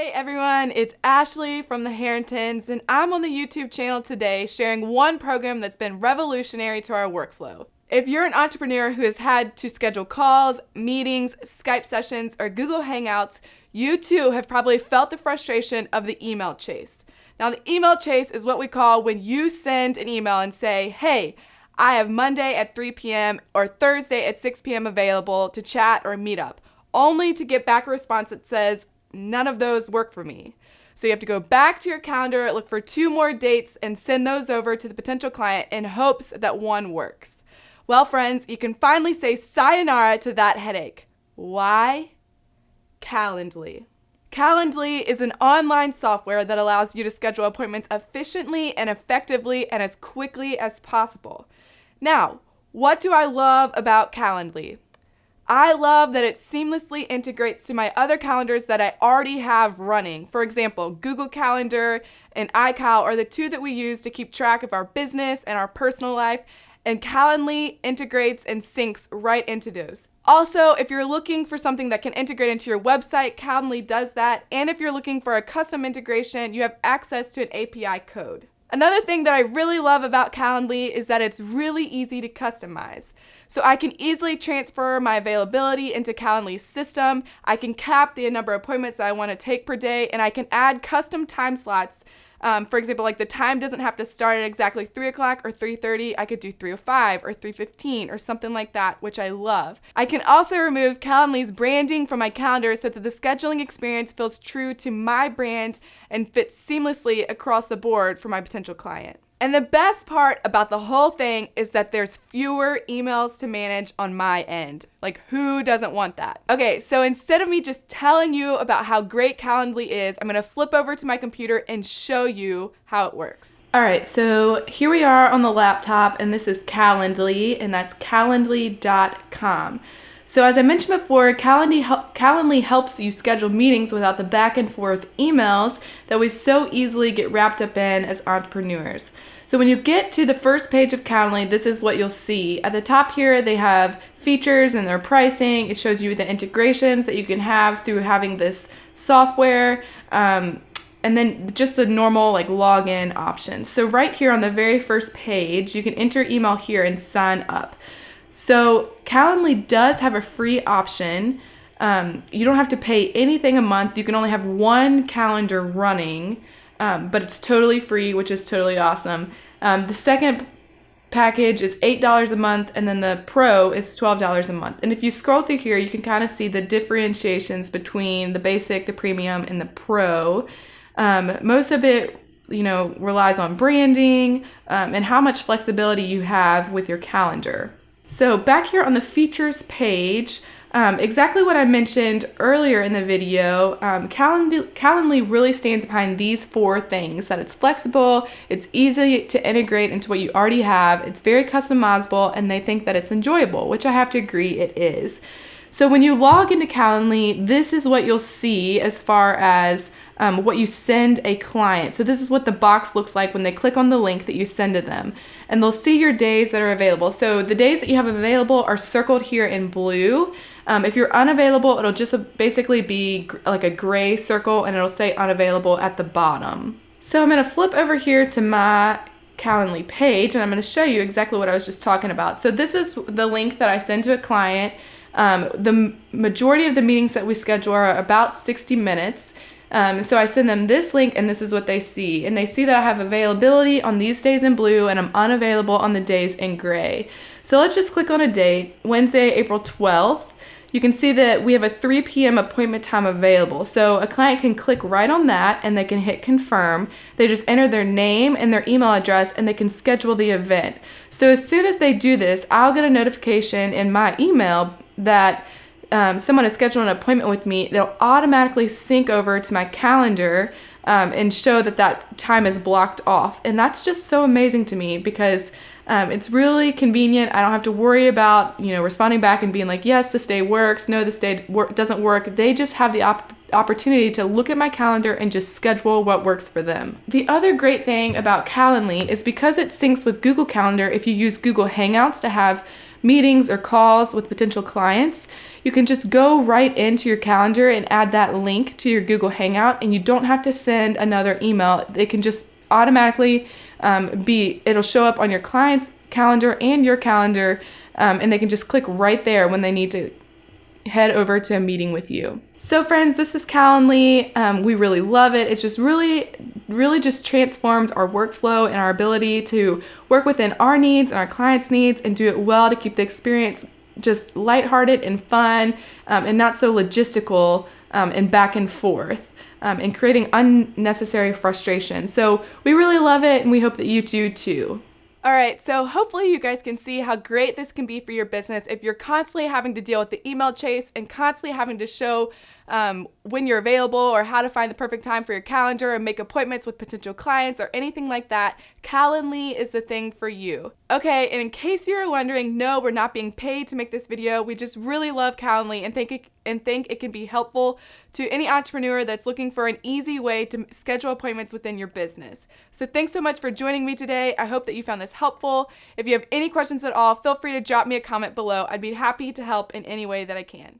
Hey everyone, it's Ashley from the Herrintons, and I'm on the YouTube channel today sharing one program that's been revolutionary to our workflow. If you're an entrepreneur who has had to schedule calls, meetings, Skype sessions, or Google Hangouts, you too have probably felt the frustration of the email chase. Now, the email chase is what we call when you send an email and say, hey, I have Monday at 3 p.m. or Thursday at 6 p.m. available to chat or meet up, only to get back a response that says, none of those work for me. So you have to go back to your calendar, look for 2 more dates, and send those over to the potential client in hopes that one works. Well, friends, you can finally say sayonara to that headache. Why? Calendly. Calendly is an online software that allows you to schedule appointments efficiently and effectively and as quickly as possible. Now, what do I love about Calendly? I love that it seamlessly integrates to my other calendars that I already have running. For example, Google Calendar and iCal are the 2 that we use to keep track of our business and our personal life, and Calendly integrates and syncs right into those. Also, if you're looking for something that can integrate into your website, Calendly does that, and if you're looking for a custom integration, you have access to an API code. Another thing that I really love about Calendly is that it's really easy to customize. So I can easily transfer my availability into Calendly's system, I can cap the number of appointments that I want to take per day, and I can add custom time slots. For example, like the time doesn't have to start at exactly 3 o'clock or 3:30. I could do 3:05 or 3:15 or something like that, which I love. I can also remove Calendly's branding from my calendar so that the scheduling experience feels true to my brand and fits seamlessly across the board for my potential client. And the best part about the whole thing is that there's fewer emails to manage on my end. Like, who doesn't want that? Okay, so instead of me just telling you about how great Calendly is, I'm gonna flip over to my computer and show you how it works. All right, so here we are on the laptop, and this is Calendly, and that's calendly.com. So as I mentioned before, Calendly helps you schedule meetings without the back and forth emails that we so easily get wrapped up in as entrepreneurs. So when you get to the first page of Calendly, this is what you'll see. At the top here, they have features and their pricing. It shows you the integrations that you can have through having this software, and then just the normal like login options. So right here on the very first page, you can enter email here and sign up. So Calendly does have a free option. You don't have to pay anything a month. You can only have 1 calendar running, but it's totally free, which is totally awesome. The second package is $8 a month, and then the Pro is $12 a month. And if you scroll through here, you can kind of see the differentiations between the basic, the premium, and the Pro. Most of it relies on branding and how much flexibility you have with your calendar. So back here on the features page, exactly what I mentioned earlier in the video, Calendly really stands behind these 4 things: that it's flexible, it's easy to integrate into what you already have, it's very customizable, and they think that it's enjoyable, which I have to agree it is. So when you log into Calendly, this is what you'll see as far as what you send a client. So this is what the box looks like when they click on the link that you send to them. And they'll see your days that are available. So the days that you have available are circled here in blue. If you're unavailable, it'll just basically be like a gray circle, and it'll say unavailable at the bottom. So I'm going to flip over here to my Calendly page, and I'm going to show you exactly what I was just talking about. So this is the link that I send to a client. The majority of the meetings that we schedule are about 60 minutes. So I send them this link, and this is what they see. And they see that I have availability on these days in blue, and I'm unavailable on the days in gray. So let's just click on a date, Wednesday, April 12th. You can see that we have a 3 p.m. appointment time available. So a client can click right on that, and they can hit confirm. They just enter their name and their email address, and they can schedule the event. So as soon as they do this, I'll get a notification in my email that someone has scheduled an appointment with me. They'll automatically sync over to my calendar and show that time is blocked off. And that's just so amazing to me because it's really convenient. I don't have to worry about responding back and being like, yes, this day works. No, this day doesn't work. They just have the opportunity to look at my calendar and just schedule what works for them. The other great thing about Calendly is because it syncs with Google Calendar, if you use Google Hangouts to have meetings or calls with potential clients, you can just go right into your calendar and add that link to your Google Hangout, and you don't have to send another email. They can just automatically it'll show up on your client's calendar and your calendar, and they can just click right there when they need to head over to a meeting with you. So friends, this is Calendly. We really love it. It's just really just transformed our workflow and our ability to work within our needs and our clients' needs and do it well to keep the experience just lighthearted and fun, and not so logistical and back and forth, and creating unnecessary frustration. So we really love it, and we hope that you do too. All right, so hopefully you guys can see how great this can be for your business if you're constantly having to deal with the email chase and constantly having to show when you're available or how to find the perfect time for your calendar and make appointments with potential clients or anything like that. Calendly is the thing for you. Okay, and in case you're wondering, no, we're not being paid to make this video. We just really love Calendly and think it can be helpful to any entrepreneur that's looking for an easy way to schedule appointments within your business. So thanks so much for joining me today. I hope that you found this helpful. If you have any questions at all, feel free to drop me a comment below. I'd be happy to help in any way that I can.